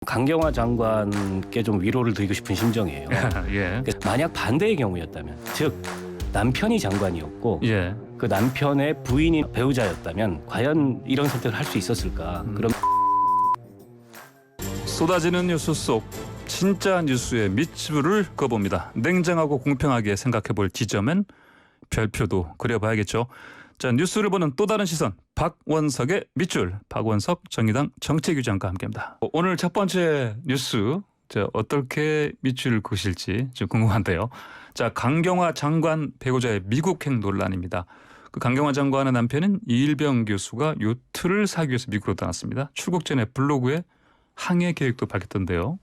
강경화 장관께 좀 위로를 드리고 싶은 심정이에요. 예. 만약 반대의 경우였다면, 즉 남편이 장관이었고 예. 그 남편의 부인이 배우자였다면 과연 이런 선택을 할 수 있었을까? 그럼 쏟아지는 뉴스 속 진짜 뉴스의 밑줄을 그어봅니다. 냉정하고 공평하게 생각해볼 지점엔 별표도 그려봐야겠죠. 자, 뉴스를 보는 또 다른 시선, 박원석의 밑줄, 박원석 정의당 정책위장과 함께합니다. 오늘 첫 번째 뉴스, 어떻게 밑줄을 그으실지 좀 궁금한데요. 자, 강경화 장관 배우자의 미국행 논란입니다. 그 강경화 장관의 남편인 이일병 교수가 요트를 사기 위해서 미국으로 떠났습니다. 출국 전에 블로그에 항해 계획도 밝혔던데요.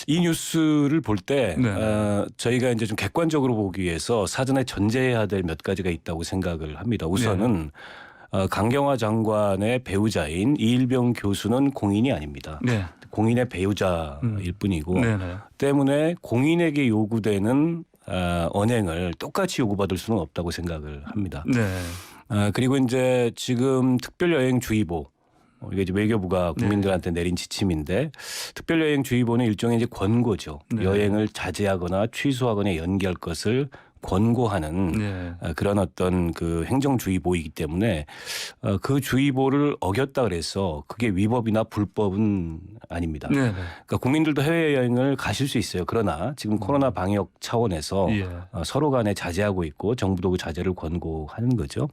이 뉴스를 볼 때 네. 저희가 이제 좀 객관적으로 보기 위해서 사전에 전제해야 될 몇 가지가 있다고 생각을 합니다. 우선은 강경화 장관의 배우자인 이일병 교수는 공인이 아닙니다. 네. 공인의 배우자일 뿐이고 네네. 때문에 공인에게 요구되는 언행을 똑같이 요구받을 수는 없다고 생각을 합니다. 네. 그리고 이제 지금 특별여행주의보 이게 이제 외교부가 국민들한테 내린 지침인데 특별여행주의보는 일종의 이제 권고죠. 네. 여행을 자제하거나 취소하거나 연기할 것을 권고하는 네. 그런 어떤 그 행정주의보이기 때문에 그 주의보를 어겼다 그래서 그게 위법이나 불법은 아닙니다. 네. 그러니까 국민들도 해외여행을 가실 수 있어요. 그러나 지금 코로나 방역 차원에서 예. 서로 간에 자제하고 있고 정부도 그 자제를 권고하는 거죠.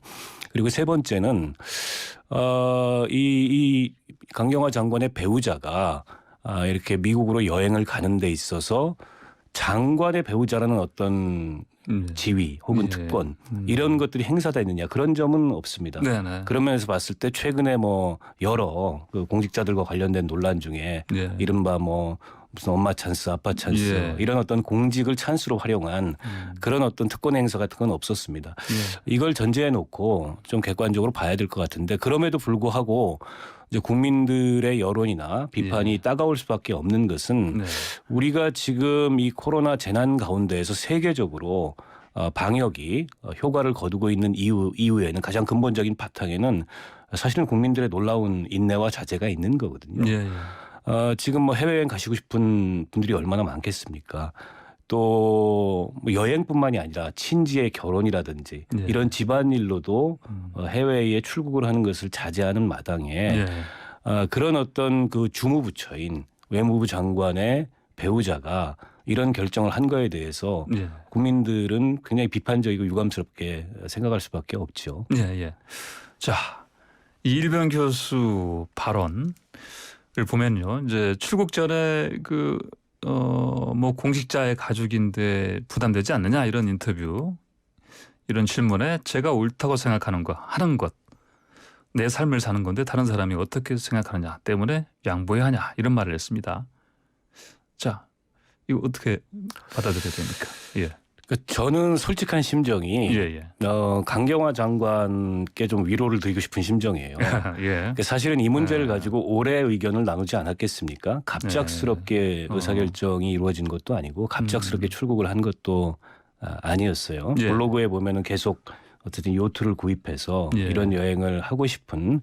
그리고 세 번째는 이 강경화 장관의 배우자가 이렇게 미국으로 여행을 가는 데 있어서 장관의 배우자라는 어떤 지위 혹은 예. 특권 이런 것들이 행사되느냐 그런 점은 없습니다. 네네. 그런 면에서 봤을 때 최근에 뭐 여러 그 공직자들과 관련된 논란 중에 예. 이른바 뭐 무슨 엄마 찬스, 아빠 찬스 예. 이런 어떤 공직을 찬스로 활용한 그런 어떤 특권 행사 같은 건 없었습니다. 예. 이걸 전제해 놓고 좀 객관적으로 봐야 될 것 같은데 그럼에도 불구하고 이제 국민들의 여론이나 비판이 따가울 수밖에 없는 것은 네. 우리가 지금 이 코로나 재난 가운데에서 세계적으로 방역이 효과를 거두고 있는 이유에는 가장 근본적인 바탕에는 사실은 국민들의 놀라운 인내와 자제가 있는 거거든요. 예. 지금 뭐 해외여행 가시고 싶은 분들이 얼마나 많겠습니까? 또뭐 여행뿐만이 아니라 친지의 결혼이라든지 예. 이런 집안일로도 해외에 출국을 하는 것을 자제하는 마당에 예. 그런 어떤 그 주무부처인 외무부 장관의 배우자가 이런 결정을 한 거에 대해서 예. 국민들은 굉장히 비판적이고 유감스럽게 생각할 수밖에 없죠. 예. 예. 자, 이일병 교수 발언을 보면요, 이제 출국 전에 뭐 공직자의 가족인데 부담되지 않느냐 이런 인터뷰, 이런 질문에 제가 옳다고 생각하는 거 하는 것, 내 삶을 사는 건데 다른 사람이 어떻게 생각하느냐 때문에 양보해야 하냐 이런 말을 했습니다. 자, 이거 어떻게 받아들여야 됩니까? 예. 그러니까 저는 솔직한 심정이 예. 강경화 장관께 좀 위로를 드리고 싶은 심정이에요. 예. 그러니까 사실은 이 문제를 가지고 오래 의견을 나누지 않았겠습니까? 갑작스럽게 의사결정이 이루어진 것도 아니고 갑작스럽게 출국을 한 것도 아니었어요. 예. 블로그에 보면은 계속 어쨌든 요트를 구입해서 예. 이런 여행을 하고 싶은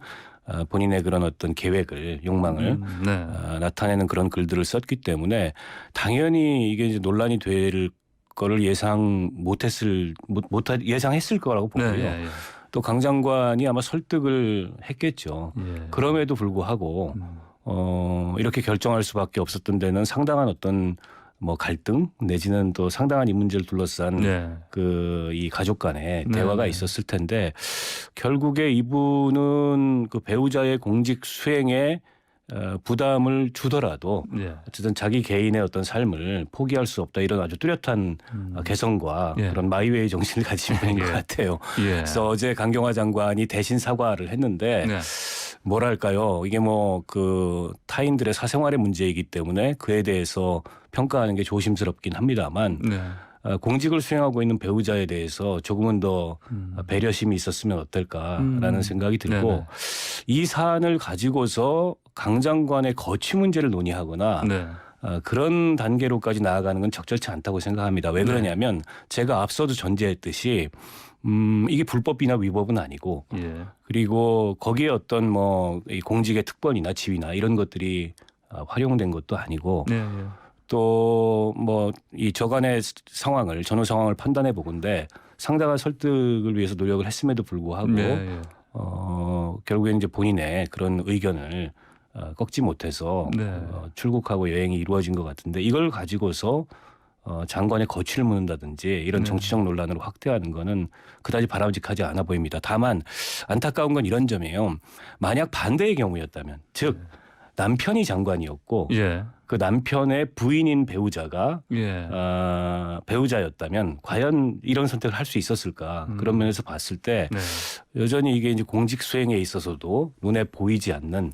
본인의 그런 어떤 계획을 욕망을 네. 나타내는 그런 글들을 썼기 때문에 당연히 이게 이제 논란이 될 거를 예상했을 거라고 보고요. 네. 예. 또 강 장관이 아마 설득을 했겠죠. 예. 그럼에도 불구하고 이렇게 결정할 수밖에 없었던 데는 상당한 어떤 뭐 갈등 내지는 또 상당한 이 문제를 둘러싼 네. 이 가족 간의 네. 대화가 있었을 텐데 결국에 이분은 그 배우자의 공직 수행에 부담을 주더라도 예. 어쨌든 자기 개인의 어떤 삶을 포기할 수 없다 이런 아주 뚜렷한 개성과 예. 그런 마이웨이 정신을 가진 분인 것 같아요. 예. 그래서 어제 강경화 장관이 대신 사과를 했는데 네. 뭐랄까요? 이게 뭐 그 타인들의 사생활의 문제이기 때문에 그에 대해서 평가하는 게 조심스럽긴 합니다만 네. 공직을 수행하고 있는 배우자에 대해서 조금은 더 배려심이 있었으면 어떨까라는 생각이 들고 네네. 이 사안을 가지고서 강 장관의 거취 문제를 논의하거나 네. 그런 단계로까지 나아가는 건 적절치 않다고 생각합니다. 왜 그러냐면 제가 앞서도 전제했듯이 이게 불법이나 위법은 아니고 예. 그리고 거기에 어떤 뭐 이 공직의 특권이나 지위나 이런 것들이 활용된 것도 아니고 네, 네. 또 뭐 이 저간의 상황을 전후 상황을 판단해 보건데 상당한 설득을 위해서 노력을 했음에도 불구하고 네, 네. 결국엔 이제 본인의 그런 의견을 꺾지 못해서 네. 출국하고 여행이 이루어진 것 같은데 이걸 가지고서 장관의 거취를 묻는다든지 이런 네. 정치적 논란으로 확대하는 거는 그다지 바람직하지 않아 보입니다. 다만 안타까운 건 이런 점이에요. 만약 반대의 경우였다면 즉 남편이 장관이었고 예. 그 남편의 부인인 배우자가 예. 배우자였다면 과연 이런 선택을 할 수 있었을까? 그런 면에서 봤을 때 네. 여전히 이게 이제 공직 수행에 있어서도 눈에 보이지 않는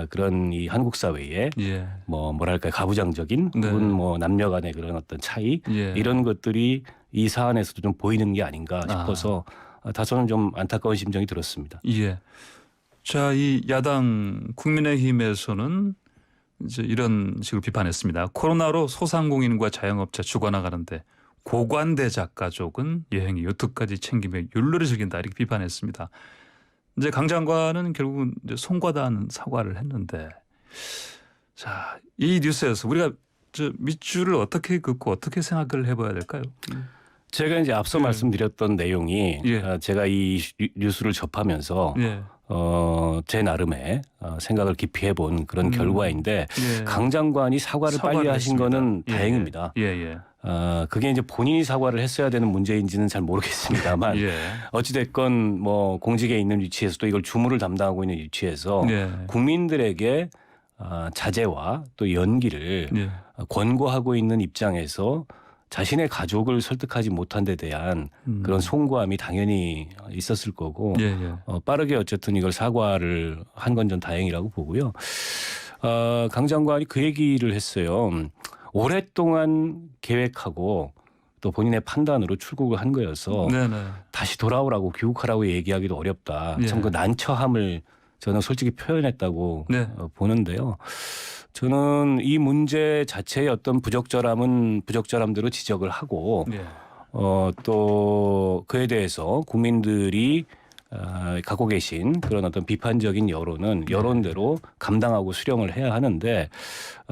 그런 이 한국 사회에 예. 뭐랄까요 가부장적인 네. 혹은 뭐 남녀간의 그런 어떤 차이 예. 이런 것들이 이 사안에서도 좀 보이는 게 아닌가 싶어서 다소는 좀 안타까운 심정이 들었습니다. 예. 자, 이 야당 국민의힘에서는 이제 이런 식으로 비판했습니다. 코로나로 소상공인과 자영업자 죽어나가는데 고관대작 가족은 여행이 요트까지 챙기며 율로를 즐긴다 이렇게 비판했습니다. 이제 강 장관은 결국은 이제 송과다한 사과를 했는데, 자, 이 뉴스에서 우리가 저 밑줄을 어떻게 긋고 어떻게 생각을 해봐야 될까요? 제가 이제 앞서 말씀드렸던 내용이 예. 제가 이 뉴스를 접하면서 예. 제 나름의 생각을 깊이 해본 그런 결과인데 예. 강 장관이 사과를 빨리 하신 했습니다. 거는 예. 다행입니다. 예. 예. 그게 이제 본인이 사과를 했어야 되는 문제인지는 잘 모르겠습니다만 예. 어찌됐건 뭐 공직에 있는 위치에서도 이걸 주무를 담당하고 있는 위치에서 예. 국민들에게 자제와 또 연기를 예. 권고하고 있는 입장에서 자신의 가족을 설득하지 못한 데 대한 그런 송구함이 당연히 있었을 거고 예. 예. 빠르게 어쨌든 이걸 사과를 한 건 전 다행이라고 보고요. 강 장관이 그 얘기를 했어요. 오랫동안 계획하고 또 본인의 판단으로 출국을 한 거여서 네네. 다시 돌아오라고 귀국하라고 얘기하기도 어렵다. 예. 참 그 난처함을 저는 솔직히 표현했다고 네. 보는데요. 저는 이 문제 자체의 어떤 부적절함은 부적절함대로 지적을 하고 예. 또 그에 대해서 국민들이 갖고 계신 그런 어떤 비판적인 여론은 여론대로 감당하고 수령을 해야 하는데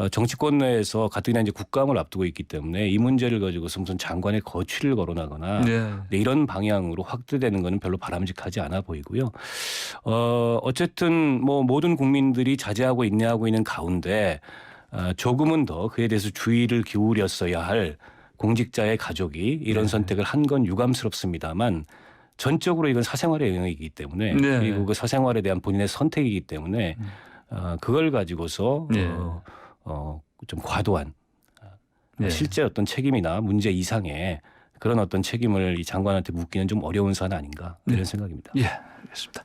정치권 내에서 가뜩이나 이제 국감을 앞두고 있기 때문에 이 문제를 가지고서 무슨 장관의 거취를 거론하거나 예. 이런 방향으로 확대되는 것은 별로 바람직하지 않아 보이고요. 어쨌든 뭐 모든 국민들이 자제하고 인내하고 있는 가운데 조금은 더 그에 대해서 주의를 기울였어야 할 공직자의 가족이 이런 선택을 한 건 유감스럽습니다만 전적으로 이건 사생활의 영역이기 때문에 네. 그리고 그 사생활에 대한 본인의 선택이기 때문에 그걸 가지고서 네. 좀 과도한 네. 실제 어떤 책임이나 문제 이상의 그런 어떤 책임을 이 장관한테 묻기는 좀 어려운 사안 아닌가 이런 생각입니다. 예, 알겠습니다.